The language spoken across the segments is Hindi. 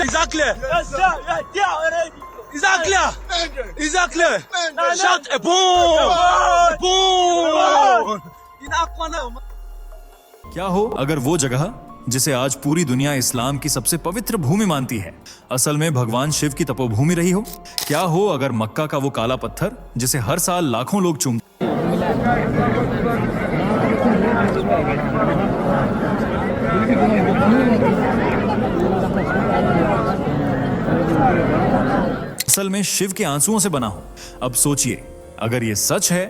Isakle! Isakle! Isakle! Shut a boom! Boom! क्या हो अगर वो जगह जिसे आज पूरी दुनिया इस्लाम की सबसे पवित्र भूमि मानती है असल में भगवान शिव की तपोभूमि रही हो? क्या हो अगर मक्का का वो काला पत्थर जिसे हर साल लाखों लोग चूमते असल में शिव के आंसुओं से बना हो? अब सोचिए, अगर ये सच है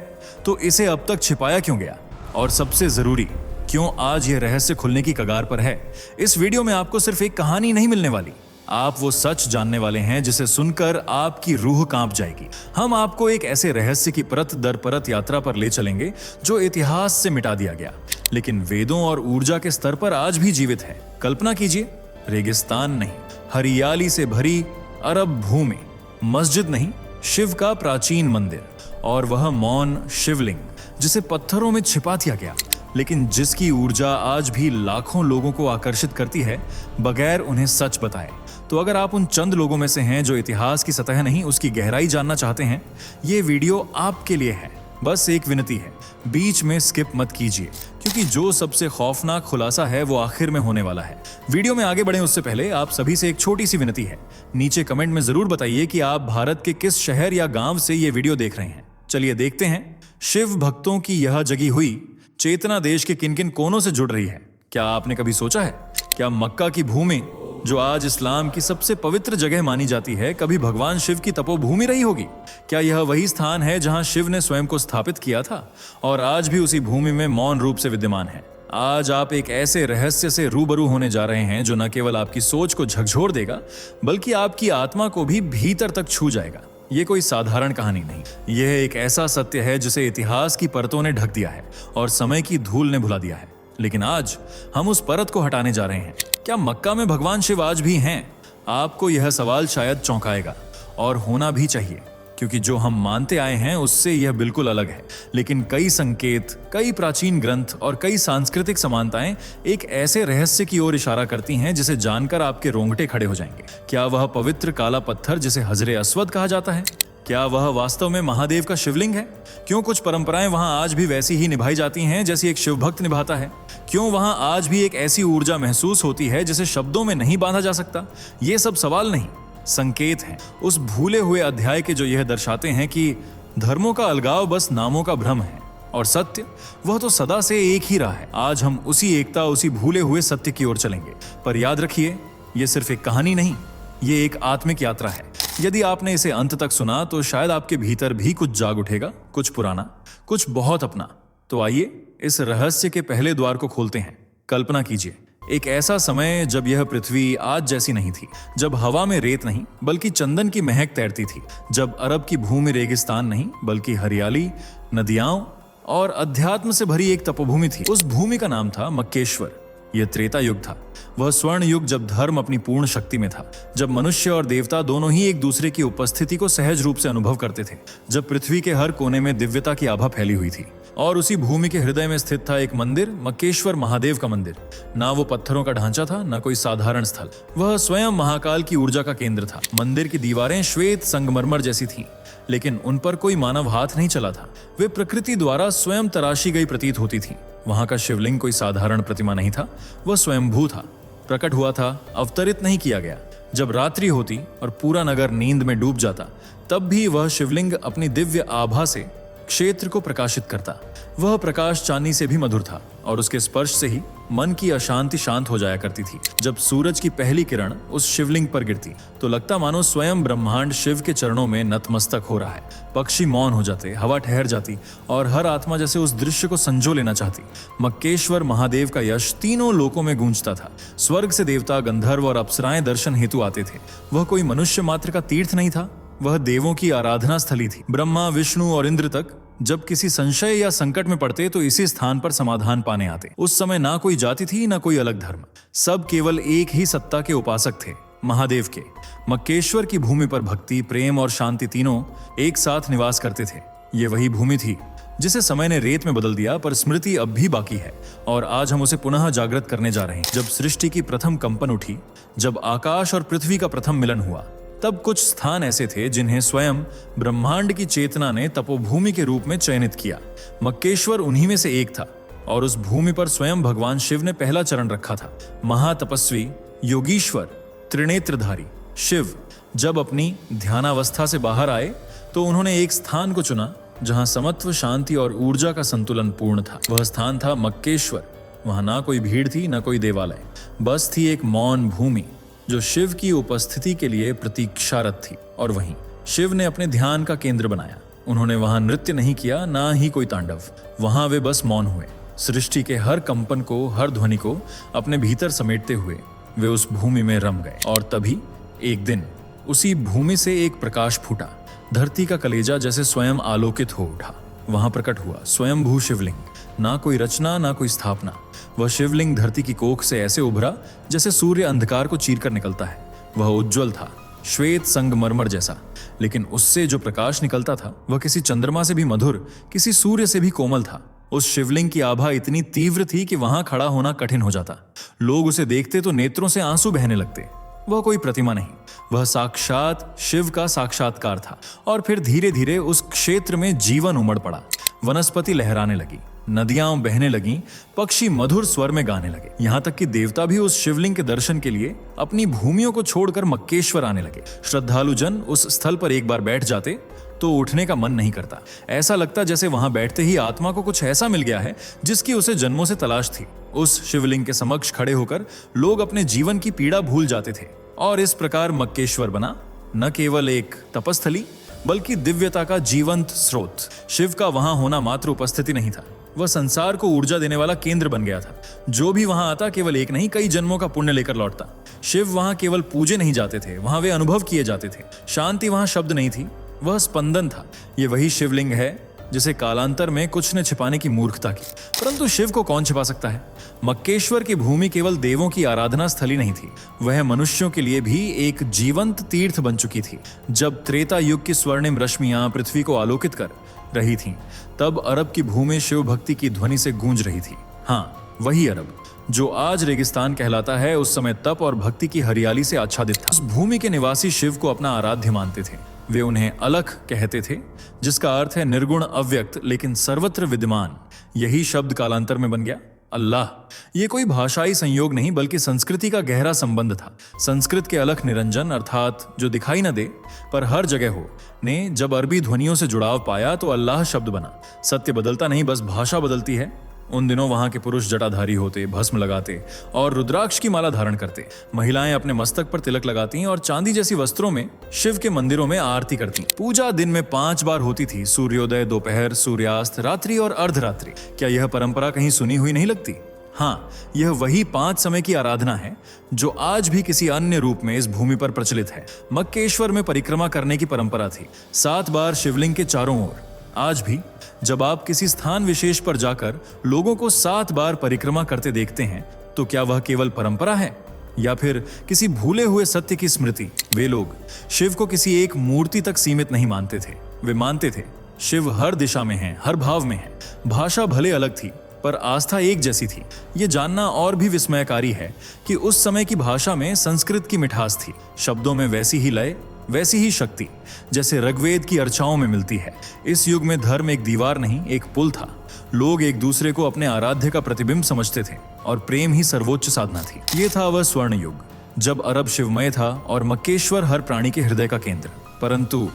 तो इसे अब तक छिपाया क्यों गया, और सबसे जरूरी, क्यों आज ये रहस्य खुलने की कगार पर है? इस वीडियो में आपको सिर्फ एक कहानी नहीं मिलने वाली, आप वो सच जानने वाले हैं जिसे सुनकर आपकी रूह कांप जाएगी। हम आपको एक ऐसे रहस्य की परत दर परत यात्रा पर ले चलेंगे जो इतिहास से मिटा दिया गया, लेकिन वेदों और ऊर्जा के स्तर पर आज भी जीवित है। कल्पना कीजिए, रेगिस्तान नहीं, हरियाली से भरी अरब भूमि, मस्जिद नहीं, शिव का प्राचीन मंदिर, और वह मौन शिवलिंग जिसे पत्थरों में छिपा दिया गया, लेकिन जिसकी ऊर्जा आज भी लाखों लोगों को आकर्षित करती है बगैर उन्हें सच बताए। तो अगर आप उन चंद लोगों में से हैं जो इतिहास की सतह नहीं उसकी गहराई जानना चाहते हैं, ये वीडियो आपके लिए है। बस एक विनती है, बीच में स्किप मत कीजिए, क्योंकि जो सबसे खौफनाक खुलासा है वो आखिर में होने वाला है। वीडियो में आगे बढ़ें उससे पहले आप सभी से एक छोटी सी विनती है, नीचे कमेंट में जरूर बताइए कि आप भारत के किस शहर या गांव से ये वीडियो देख रहे हैं। चलिए देखते हैं, शिव भक्तों की यह जगी हुई चेतना देश के किन किन कोनों से जुड़ रही है। क्या आपने कभी सोचा है, क्या मक्का की भूमि जो आज इस्लाम की सबसे पवित्र जगह मानी जाती है कभी भगवान शिव की तपोभूमि रही होगी? क्या यह वही स्थान है जहां शिव ने स्वयं को स्थापित किया था और आज भी उसी भूमि में मौन रूप से विद्यमान है? आज आप एक ऐसे रहस्य से रूबरू होने जा रहे हैं जो न केवल आपकी सोच को झकझोर देगा बल्कि आपकी आत्मा को भी भीतर तक छू जाएगा। ये कोई साधारण कहानी नहीं, यह एक ऐसा सत्य है जिसे इतिहास की परतों ने ढक दिया है और समय की धूल ने भुला दिया है। लेकिन आज हम उस परत को हटाने जा रहे हैं। क्या मक्का में भगवान शिव आज भी हैं? आपको यह सवाल शायद चौंकाएगा, और होना भी चाहिए, क्योंकि जो हम मानते आए हैं उससे यह बिल्कुल अलग है। लेकिन कई संकेत, कई प्राचीन ग्रंथ और कई सांस्कृतिक समानताएं एक ऐसे रहस्य की ओर इशारा करती हैं जिसे जानकर आपके रोंगटे खड़े हो जाएंगे। क्या वह पवित्र काला पत्थर जिसे हजरे अस्वद कहा जाता है, क्या वह वास्तव में महादेव का शिवलिंग है? क्यों कुछ परंपराएं वहां आज भी वैसी ही निभाई जाती हैं जैसी एक शिव भक्त निभाता है? क्यों वहां आज भी एक ऐसी ऊर्जा महसूस होती है जिसे शब्दों में नहीं बांधा जा सकता? ये सब सवाल नहीं, संकेत हैं उस भूले हुए अध्याय के जो यह दर्शाते हैं कि धर्मों का अलगाव बस नामों का भ्रम है और सत्य वह तो सदा से एक ही रहा है। आज हम उसी एकता, उसी भूले हुए सत्य की ओर चलेंगे। पर याद रखिए, यह सिर्फ एक कहानी नहीं, ये एक आत्मिक यात्रा है। यदि आपने इसे अंत तक सुना तो शायद आपके भीतर भी कुछ जाग उठेगा, कुछ पुराना, कुछ बहुत अपना। तो आइए इस रहस्य के पहले द्वार को खोलते हैं। कल्पना कीजिए, एक ऐसा समय जब यह पृथ्वी आज जैसी नहीं थी, जब हवा में रेत नहीं बल्कि चंदन की महक तैरती थी, जब अरब की भूमि रेगिस्तान नहीं बल्कि हरियाली, नदियां और अध्यात्म से भरी एक तपोभूमि थी। उस भूमि का नाम था मक्केश्वर। यह त्रेता युग था, वह स्वर्ण युग जब धर्म अपनी पूर्ण शक्ति में था, जब मनुष्य और देवता दोनों ही एक दूसरे की उपस्थिति को सहज रूप से अनुभव करते थे, जब पृथ्वी के हर कोने में दिव्यता की आभा फैली हुई थी। और उसी भूमि के हृदय में स्थित था एक मंदिर, मक्केश्वर महादेव का मंदिर। ना वो पत्थरों का ढांचा था, ना कोई साधारण स्थल, वह स्वयं महाकाल की ऊर्जा का केंद्र था। मंदिर की दीवारें श्वेत संगमरमर जैसी थीं, लेकिन उन पर कोई मानव हाथ नहीं चला था। वे प्रकृति द्वारा स्वयं तराशी गई प्रतीत होती थीं। वहां का शिवलिंग कोई साधारण प्रतिमा नहीं था, वह स्वयंभू था, प्रकट हुआ था, अवतरित नहीं किया गया। जब रात्रि होती और पूरा नगर नींद में डूब जाता, तब भी वह शिवलिंग अपनी दिव्य आभा से क्षेत्र को प्रकाशित करता। वह प्रकाश चांदी से भी मधुर था और उसके स्पर्श से ही मन की अशांति शांत हो जाया करती थी। जब सूरज की पहली किरण उस शिवलिंग पर गिरती तो लगता मानो स्वयं ब्रह्मांड शिव के चरणों में नतमस्तक हो रहा है। पक्षी मौन हो जाते, हवा ठहर जाती और हर आत्मा जैसे उस दृश्य को संजो लेना चाहती। मक्केश्वर महादेव का यश तीनों लोकों में गूंजता था। स्वर्ग से देवता, गंधर्व और अप्सराएं दर्शन हेतु आते थे। वह कोई मनुष्य मात्र का तीर्थ नहीं था, वह देवों की आराधना स्थली थी। ब्रह्मा, विष्णु और इंद्र तक जब किसी संशय या संकट में पड़ते तो इसी स्थान पर समाधान पाने आते। उस समय ना कोई जाति थी, ना कोई अलग धर्म, सब केवल एक ही सत्ता के उपासक थे, महादेव के। मक्केश्वर की भूमि पर भक्ति, प्रेम और शांति तीनों एक साथ निवास करते थे। ये वही भूमि थी जिसे समय ने रेत में बदल दिया, पर स्मृति अब भी बाकी है और आज हम उसे पुनः जागृत करने जा रहे हैं। जब सृष्टि की प्रथम कंपन उठी, जब आकाश और पृथ्वी का प्रथम मिलन हुआ, तब कुछ स्थान ऐसे थे जिन्हें स्वयं ब्रह्मांड की चेतना ने तपोभूमि के रूप में चयनित किया। मक्केश्वर उन्हीं में से एक था और उस भूमि पर स्वयं भगवान शिव ने पहला चरण रखा था। महातपस्वी, योगीश्वर, त्रिनेत्रधारी शिव जब अपनी ध्यानावस्था से बाहर आए तो उन्होंने एक स्थान को चुना जहां समत्व, शांति और ऊर्जा का संतुलन पूर्ण था। वह स्थान था मक्केश्वर। वहां ना कोई भीड़ थी, ना कोई देवालय, बस थी एक मौन भूमि जो शिव की उपस्थिति के लिए प्रतीक्षारत थी। और वहीं शिव ने अपने ध्यान का केंद्र बनाया। उन्होंने वहां नृत्य नहीं किया, ना ही कोई तांडव। वहां वे बस मौन हुए, सृष्टि के हर कंपन को, हर ध्वनि को अपने भीतर समेटते हुए वे उस भूमि में रम गए। और तभी एक दिन उसी भूमि से एक प्रकाश फूटा। धरती का कलेजा जैसे स्वयं आलोकित हो उठा। वहां प्रकट हुआ स्वयंभू शिवलिंग। ना कोई रचना, ना कोई स्थापना। वह शिवलिंग धरती की कोख से ऐसे उभरा जैसे सूर्य अंधकार को चीरकर निकलता है। वह उज्ज्वल था, श्वेत संगमरमर जैसा, लेकिन उससे जो प्रकाश निकलता था वह किसी चंद्रमा से भी मधुर, किसी सूर्य से भी कोमल था। उस शिवलिंग की आभा इतनी तीव्र थी कि वहां खड़ा होना कठिन हो जाता। लोग उसे देखते तो नेत्रों से आंसू बहने लगते। वह कोई प्रतिमा नहीं, वह साक्षात शिव का साक्षात्कार था। और फिर धीरे धीरे उस क्षेत्र में जीवन उमड़ पड़ा। वनस्पति लहराने लगी, नदियां बहने लगीं, पक्षी मधुर स्वर में गाने लगे। यहां तक कि देवता भी उस शिवलिंग के दर्शन के लिए अपनी भूमियों को छोड़कर मक्केश्वर आने लगे। श्रद्धालु जन उस स्थल पर एक बार बैठ जाते तो उठने का मन नहीं करता। ऐसा लगता जैसे वहां बैठते ही आत्मा को कुछ ऐसा मिल गया है जिसकी उसे जन्मों से तलाश थी। उस शिवलिंग के समक्ष खड़े होकर लोग अपने जीवन की पीड़ा भूल जाते थे। और इस प्रकार मक्केश्वर बना न केवल एक तपस्थली बल्कि दिव्यता का जीवंत स्रोत। शिव का वहां होना मात्र उपस्थिति नहीं था, वह संसार को ऊर्जा देने वाला केंद्र बन गया था। जो भी वहां आता केवल एक नहीं, कई जन्मों का पुण्य लेकर लौटता। शिव वहां केवल पूजे नहीं जाते थे, वहां वे अनुभव किए जाते थे। शांति वहां शब्द नहीं थी, वह स्पंदन था। ये वही शिवलिंग है जिसे कालांतर में कुछ ने छिपाने की मूर्खता की, परंतु शिव को कौन छिपा सकता है। मक्केश्वर की भूमि केवल देवों की आराधना स्थली नहीं थी, वह मनुष्यों के लिए भी एक जीवंत तीर्थ बन चुकी थी। जब त्रेता युग की स्वर्णिम रश्मियां पृथ्वी को आलोकित कर रही थीं, तब अरब की भूमि शिव भक्ति की ध्वनि से गूंज रही थी। हाँ, वही अरब जो आज रेगिस्तान कहलाता है, उस समय तप और भक्ति की हरियाली से आच्छादित था। उस भूमि के निवासी शिव को अपना आराध्य मानते थे। वे उन्हें अलख कहते थे, जिसका अर्थ है निर्गुण, अव्यक्त, लेकिन सर्वत्र विद्यमान। यही शब्द कालांतर में बन गया अल्लाह। ये कोई भाषाई संयोग नहीं बल्कि संस्कृति का गहरा संबंध था। संस्कृत के अलख निरंजन अर्थात जो दिखाई न दे पर हर जगह हो ने जब अरबी ध्वनियों से जुड़ाव पाया तो अल्लाह शब्द बना। सत्य बदलता नहीं, बस भाषा बदलती है। उन दिनों वहां के पुरुष जटाधारी होते, भस्म लगाते और रुद्राक्ष की माला धारण करते। महिलाएं अपने मस्तक पर तिलक लगाती और चांदी जैसी वस्त्रों में शिव के मंदिरों में आरती करती। पूजा दिन में 5 बार होती थी, सूर्योदय, दोपहर, सूर्यास्त, रात्रि और अर्धरात्रि। क्या यह परंपरा कहीं सुनी हुई नहीं लगती? हाँ, यह वही 5 समय की आराधना है जो आज भी किसी अन्य रूप में इस भूमि पर प्रचलित है। मक्केश्वर में परिक्रमा करने की परंपरा थी, 7 बार शिवलिंग के चारों ओर। आज भी जब आप किसी स्थान विशेष पर जाकर लोगों को 7 बार परिक्रमा करते देखते हैं तो क्या वह केवल परंपरा है या फिर किसी भूले हुए सत्य की स्मृति? वे लोग शिव को किसी एक मूर्ति तक सीमित नहीं मानते थे। वे मानते थे शिव हर दिशा में है, हर भाव में है। भाषा भले अलग थी पर आस्था एक जैसी थी। ये जानना और भी विस्मयकारी है कि उस समय की भाषा में संस्कृत की मिठास थी, शब्दों में वैसी ही लय, वैसी ही शक्ति जैसे ऋग्वेद की अर्चाओं में मिलती है। इस युग में धर्म एक दीवार नहीं, एक पुल था। लोग एक दूसरे को अपने आराध्य का प्रतिबिंब समझते थे और प्रेम ही सर्वोच्च साधना थी। ये था वह स्वर्ण युग जब अरब शिवमय था और मक्केश्वर हर प्राणी के हृदय का केंद्र। परंतु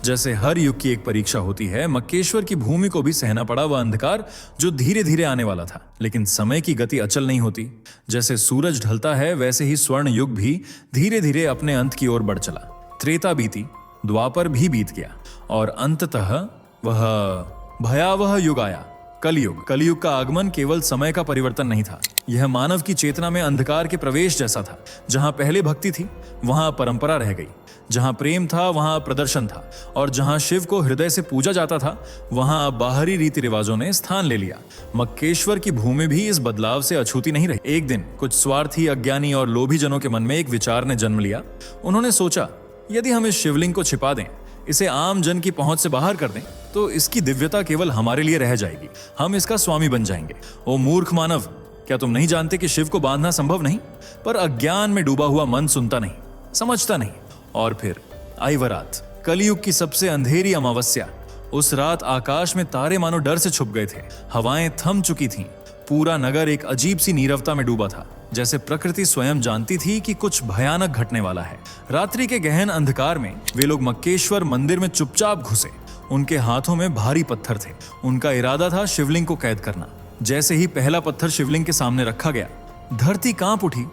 जैसे हर युग की एक परीक्षा होती है, मक्केश्वर की भूमि को भी सहना पड़ा वह अंधकार जो धीरे धीरे आने वाला था। लेकिन समय की गति अचल नहीं होती। जैसे सूरज ढलता है वैसे ही स्वर्ण युग भी धीरे धीरे अपने अंत की ओर बढ़ चला। त्रेता बीती, द्वापर भी बीत गया और अंततः वह भयावह युग आया, कलयुग। कलयुग का आगमन केवल समय का परिवर्तन नहीं था, यह मानव की चेतना में अंधकार के प्रवेश जैसा था। जहां पहले भक्ति थी वहां परंपरा रह गई, जहां प्रेम था वहां प्रदर्शन था और जहां शिव को हृदय से पूजा जाता था वहां अब बाहरी रीति रिवाजों ने स्थान ले लिया। मक्केश्वर की भूमि भी इस बदलाव से अछूती नहीं रही। एक दिन कुछ स्वार्थी, अज्ञानी और लोभी जनों के मन में एक विचार ने जन्म लिया। उन्होंने सोचा, यदि हम इस शिवलिंग को छिपा दें, इसे आम जन की पहुंच से बाहर कर दें तो इसकी दिव्यता केवल हमारे लिए रह जाएगी, हम इसका स्वामी बन जाएंगे। ओ मूर्ख मानव, क्या तुम नहीं जानते कि शिव को बांधना संभव नहीं? पर अज्ञान में डूबा हुआ मन सुनता नहीं, समझता नहीं। और फिर आई वह रात, कलयुग की सबसे अंधेरी अमावस्या। उस रात आकाश में तारे मानो डर से छुप गए थे, हवाएं थम चुकी थीं, पूरा नगर एक अजीब सी नीरवता में डूबा था, जैसे प्रकृति स्वयं जानती थी कि कुछ भयानक घटने वाला है। रात्रि के गहन अंधकार में वे लोग मक्केश्वर मंदिर में चुपचाप घुसे। उनके हाथों में भारी पत्थर थे। उनका इरादा था शिवलिंग को कैद करना। जैसे ही पहला पत्थर शिवलिंग के सामने रखा गया, धरती कांप उठी।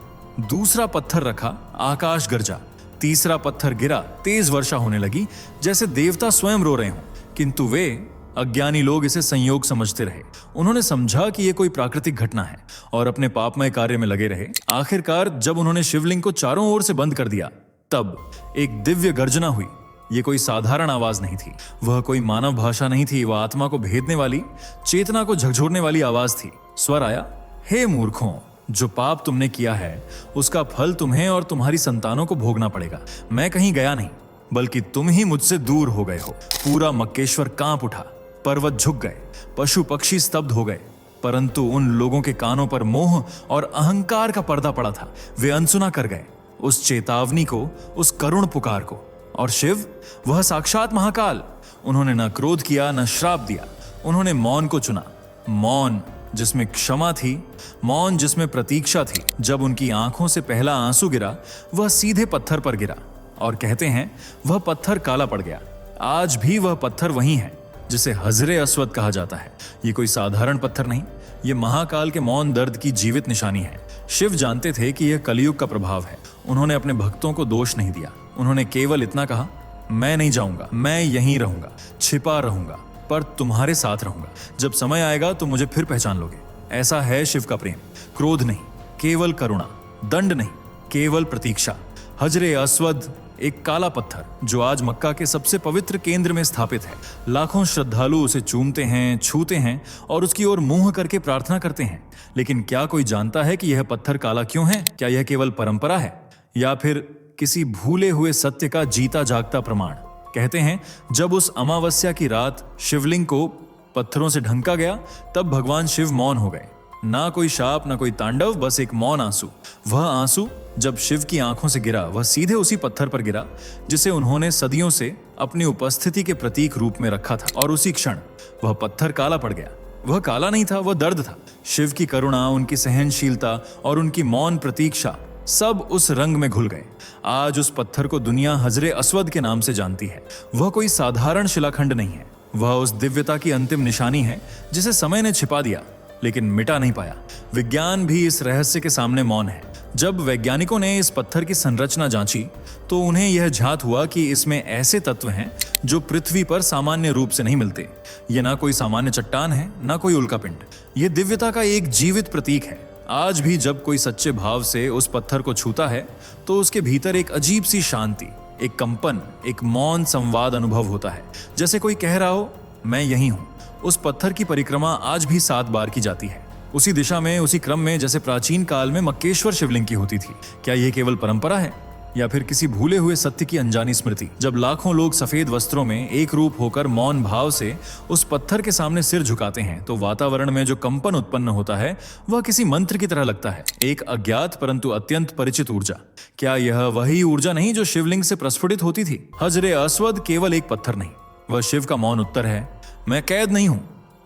दूसरा पत्थर रखा, आकाश गरजा। तीसरा पत्थर गिरा, तेज वर्षा होने लगी, जैसे देवता स्वयं रो रहे हों। किंतु वे अज्ञानी लोग इसे संयोग समझते रहे। उन्होंने समझा कि यह कोई प्राकृतिक घटना है और अपने पापमय कार्य में लगे रहे। आखिरकार जब उन्होंने शिवलिंग को चारों ओर से बंद कर दिया, तब एक दिव्य गर्जना हुई। यह कोई साधारण आवाज नहीं थी, वह कोई मानव भाषा नहीं थी, वह आत्मा को भेदने वाली, चेतना को झकझोरने वाली आवाज थी। स्वर आया, हे मूर्खों, जो पाप तुमने किया है उसका फल तुम्हें और तुम्हारी संतानों को भोगना पड़ेगा। मैं कहीं गया नहीं, बल्कि तुम ही मुझसे दूर हो गए हो। पूरा मक्केश्वर कांप उठा, पर्वत झुक गए, पशु पक्षी स्तब्ध हो गए, परंतु उन लोगों के कानों पर मोह और अहंकार का पर्दा पड़ा था। वे अनसुना कर गए उस चेतावनी को, उस करुण पुकार को। और शिव, वह साक्षात महाकाल, उन्होंने न क्रोध किया न श्राप दिया। उन्होंने मौन को चुना, मौन जिसमें क्षमा थी, मौन जिसमें प्रतीक्षा थी। जब उनकी आंखों से पहला आंसू गिरा, वह सीधे पत्थर पर गिरा और कहते हैं वह पत्थर काला पड़ गया। आज भी वह पत्थर वही है जिसे हजरे अस्वद कहा जाता है। ये कोई साधारण पत्थर नहीं, ये महाकाल के मौन दर्द की जीवित निशानी है। शिव जानते थे कि यह कलयुग का प्रभाव है। उन्होंने अपने भक्तों को दोष नहीं दिया। उन्होंने केवल इतना कहा, मैं नहीं जाऊंगा, मैं यहीं रहूंगा, छिपा रहूंगा, पर तुम्हारे साथ रहूंगा। जब समय आएगा तो मुझे फिर पहचान लोगे। ऐसा है शिव का प्रेम, क्रोध नहीं, केवल करुणा, दंड नहीं, केवल प्रतीक्षा। हजरे अस्वद एक काला पत्थर जो आज मक्का के सबसे पवित्र केंद्र में स्थापित है। लाखों श्रद्धालु उसे चूमते हैं, छूते हैं और उसकी ओर मुंह करके प्रार्थना करते हैं। लेकिन क्या कोई जानता है कि यह पत्थर काला क्यों है? क्या यह केवल परंपरा है या फिर किसी भूले हुए सत्य का जीता जागता प्रमाण? कहते हैं जब उस अमावस्या की रात शिवलिंग को पत्थरों से ढंका गया, तब भगवान शिव मौन हो गए। ना कोई शाप, ना कोई तांडव, बस एक मौन आंसू। वह आंसू जब शिव की आंखों से गिरा, वह सीधे उसी पत्थर पर गिरा जिसे उन्होंने सदियों से अपनी उपस्थिति के प्रतीक रूप में रखा था। और उसी क्षण वह पत्थर काला पड़ गया। वह काला नहीं था, वह दर्द था। शिव की करुणा, उनकी सहनशीलता और उनकी मौन प्रतीक्षा सब उस रंग में घुल गए। आज उस पत्थर को दुनिया हजरे अस्वद के नाम से जानती है। वह कोई साधारण शिलाखंड नहीं है, वह उस दिव्यता की अंतिम निशानी है जिसे समय ने छिपा दिया लेकिन मिटा नहीं पाया। विज्ञान भी इस रहस्य के सामने मौन है। जब वैज्ञानिकों ने इस पत्थर की संरचना जांची तो उन्हें यह झात हुआ कि इसमें ऐसे तत्व हैं जो पृथ्वी पर सामान्य रूप से नहीं मिलते। यह ना कोई सामान्य चट्टान है, ना कोई उल्कापिंड। यह दिव्यता का एक जीवित प्रतीक है। आज भी जब कोई सच्चे भाव से उस पत्थर को छूता है तो उसके भीतर एक अजीब सी शांति, एक कंपन, एक मौन संवाद अनुभव होता है, जैसे कोई कह रहा हो, मैं यहीं हूं। उस पत्थर की परिक्रमा आज भी 7 बार की जाती है, उसी दिशा में, उसी क्रम में जैसे प्राचीन काल में मक्केश्वर शिवलिंग की होती थी। क्या यह केवल परंपरा है या फिर किसी भूले हुए सत्य की अनजानी स्मृति? जब लाखों लोग सफेद वस्त्रों में एक रूप होकर मौन भाव से उस पत्थर के सामने सिर झुकाते हैं तो वातावरण में जो कंपन उत्पन्न होता है वह किसी मंत्र की तरह लगता है, एक अज्ञात परंतु अत्यंत परिचित ऊर्जा। क्या यह वही ऊर्जा नहीं जो शिवलिंग से प्रस्फुटित होती थी? हजरे अस्वद केवल एक पत्थर नहीं, वह शिव का मौन उत्तर है। मैं कैद नहीं हूं,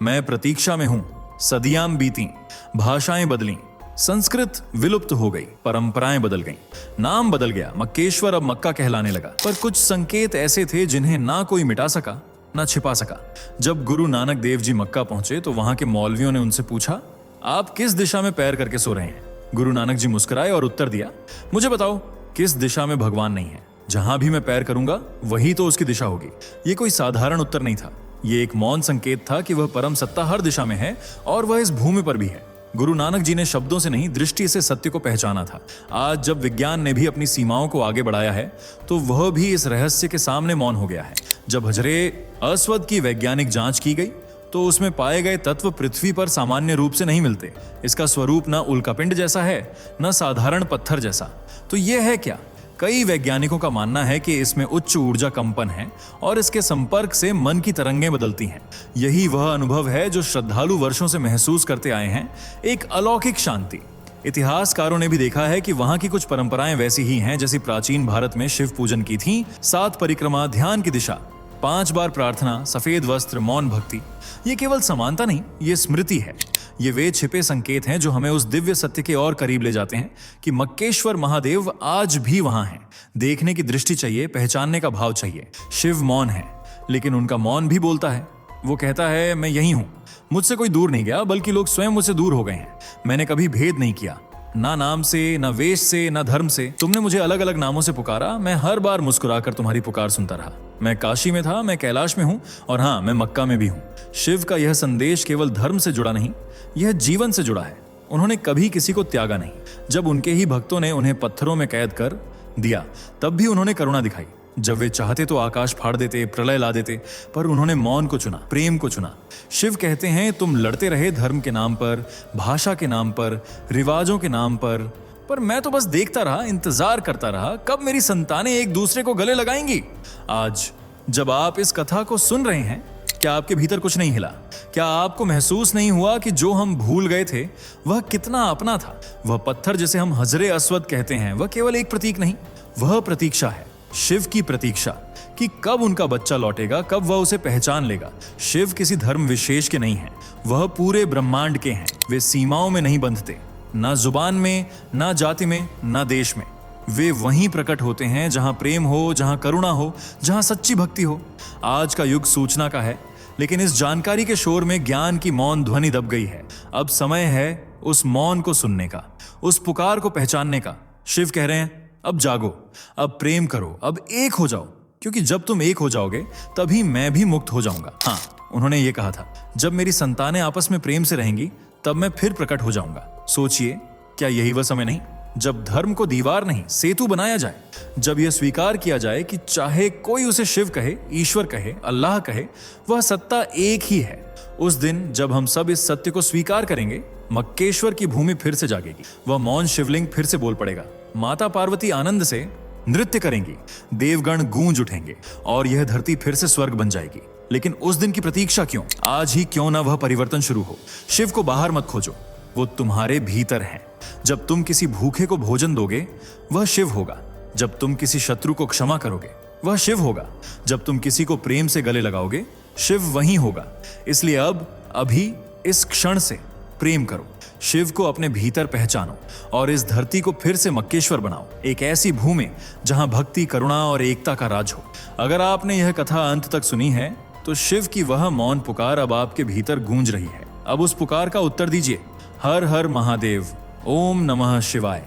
मैं प्रतीक्षा में हूं। सदियां बीती, भाषाएं बदली, संस्कृत विलुप्त हो गई, परंपराएं बदल गईं, नाम बदल गया, मक्केश्वर अब मक्का कहलाने लगा। पर कुछ संकेत ऐसे थे जिन्हें ना कोई मिटा सका ना छिपा सका। जब गुरु नानक देव जी मक्का पहुंचे तो वहां के मौलवियों ने उनसे पूछा, आप किस दिशा में पैर करके सो रहे हैं? गुरु नानक जी मुस्कुराए और उत्तर दिया, मुझे बताओ किस दिशा में भगवान नहीं है? जहां भी मैं पैर करूंगा वही तो उसकी दिशा होगी। ये कोई साधारण उत्तर नहीं था, ये एक मौन संकेत था कि वह परम सत्ता हर दिशा में है और वह इस भूमि पर भी है। गुरु नानक जी ने शब्दों से नहीं, दृष्टि से सत्य को पहचाना था। आज जब विज्ञान ने भी अपनी सीमाओं को आगे बढ़ाया है तो वह भी इस रहस्य के सामने मौन हो गया है। जब हजरे अस्वद की वैज्ञानिक जांच की गई तो उसमें पाए गए तत्व पृथ्वी पर सामान्य रूप से नहीं मिलते। इसका स्वरूप न उल्कापिंड जैसा है, न साधारण पत्थर जैसा। तो यह है क्या? कई वैज्ञानिकों का मानना है कि इसमें उच्च ऊर्जा कंपन है और इसके संपर्क से मन की तरंगें बदलती हैं। यही वह अनुभव है जो श्रद्धालु वर्षों से महसूस करते आए हैं, एक अलौकिक शांति। इतिहासकारों ने भी देखा है कि वहां की कुछ परंपराएं वैसी ही हैं जैसी प्राचीन भारत में शिव पूजन की थी। 7 परिक्रमा, ध्यान की दिशा, 5 बार प्रार्थना, सफेद वस्त्र, मौन भक्ति। ये केवल समानता नहीं, ये स्मृति है। ये वे छिपे संकेत हैं जो हमें उस दिव्य सत्य के और करीब ले जाते हैं कि मक्केश्वर महादेव आज भी वहां हैं। देखने की दृष्टि चाहिए, पहचानने का भाव चाहिए। शिव मौन है, लेकिन उनका मौन भी बोलता है। वो कहता है, मैं यही हूं, मुझसे कोई दूर नहीं गया, बल्कि लोग स्वयं मुझसे दूर हो गए हैं। मैंने कभी भेद नहीं किया, ना नाम से, ना वेश से, ना धर्म से। तुमने मुझे अलग अलग नामों से पुकारा, मैं हर बार मुस्कुराकर तुम्हारी पुकार सुनता रहा। मैं काशी में था, मैं कैलाश में हूं, और हाँ, मैं मक्का में भी हूं। शिव का यह संदेश केवल धर्म से जुड़ा नहीं, यह जीवन से जुड़ा है। उन्होंने कभी किसी को त्यागा नहीं। जब उनके ही भक्तों ने उन्हें पत्थरों में कैद कर दिया, तब भी उन्होंने करुणा दिखाई। जब वे चाहते तो आकाश फाड़ देते, प्रलय ला देते, पर उन्होंने मौन को चुना, प्रेम को चुना। शिव कहते हैं, तुम लड़ते रहे धर्म के नाम पर, भाषा के नाम पर, रिवाजों के नाम पर मैं तो बस देखता रहा, इंतजार करता रहा कब मेरी संतानें एक दूसरे को गले लगाएंगी। आज जब आप इस कथा को सुन रहे हैं, क्या आपके भीतर कुछ नहीं हिला? क्या आपको महसूस नहीं हुआ कि जो हम भूल गए थे वह कितना अपना था? वह पत्थर जिसे हम हजरे अस्वद कहते हैं, वह केवल एक प्रतीक नहीं, वह प्रतीक्षा है, शिव की प्रतीक्षा कि कब उनका बच्चा लौटेगा, कब वह उसे पहचान लेगा। शिव किसी धर्म विशेष के नहीं हैं, वह पूरे ब्रह्मांड के हैं। वे सीमाओं में नहीं बंधते, ना जुबान में, ना जाति में, ना देश में। वे वहीं प्रकट होते हैं जहां प्रेम हो, जहां करुणा हो, जहां सच्ची भक्ति हो। आज का युग सूचना का है, लेकिन इस जानकारी के शोर में ज्ञान की मौन ध्वनि दब गई है। अब समय है उस मौन को सुनने का, उस पुकार को पहचानने का। शिव कह रहे हैं, अब जागो, अब प्रेम करो, अब एक हो जाओ, क्योंकि जब तुम एक हो जाओगे तभी मैं भी मुक्त हो जाऊंगा। हाँ, उन्होंने ये कहा था, जब मेरी संतानें आपस में प्रेम से रहेंगी तब मैं फिर प्रकट हो जाऊंगा। सोचिए, क्या यही वह समय नहीं जब धर्म को दीवार नहीं सेतु बनाया जाए? जब यह स्वीकार किया जाए कि चाहे कोई उसे शिव कहे, ईश्वर कहे, अल्लाह कहे, वह सत्ता एक ही है। उस दिन जब हम सब इस सत्य को स्वीकार करेंगे, मक्केश्वर की भूमि फिर से जागेगी। वह मौन शिवलिंग फिर से बोल पड़ेगा। माता पार्वती आनंद से नृत्य करेंगी, देवगण गूंज उठेंगे और यह धरती फिर से स्वर्ग बन जाएगी। लेकिन उस दिन की प्रतीक्षा क्यों? आज ही क्यों ना वह परिवर्तन शुरू हो। शिव को बाहर मत खोजो, वो तुम्हारे भीतर है। जब तुम किसी भूखे को भोजन दोगे, वह शिव होगा। जब तुम किसी शत्रु को क्षमा करोगे, वह शिव होगा। जब तुम किसी को प्रेम से गले लगाओगे, शिव वहीं होगा। इसलिए अब, अभी, इस क्षण से प्रेम करो, शिव को अपने भीतर पहचानो और इस धरती को फिर से मक्केश्वर बनाओ, एक ऐसी भूमि जहां भक्ति, करुणा और एकता का राज हो। अगर आपने यह कथा अंत तक सुनी है तो शिव की वह मौन पुकार अब आपके भीतर गूंज रही है। अब उस पुकार का उत्तर दीजिए। हर हर महादेव, ओम नमः शिवाय।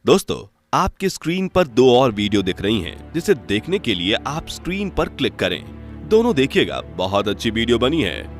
दोस्तों, आपके स्क्रीन पर 2 और वीडियो दिख रही हैं, जिसे देखने के लिए आप स्क्रीन पर क्लिक करें। दोनों देखिएगा, बहुत अच्छी वीडियो बनी है।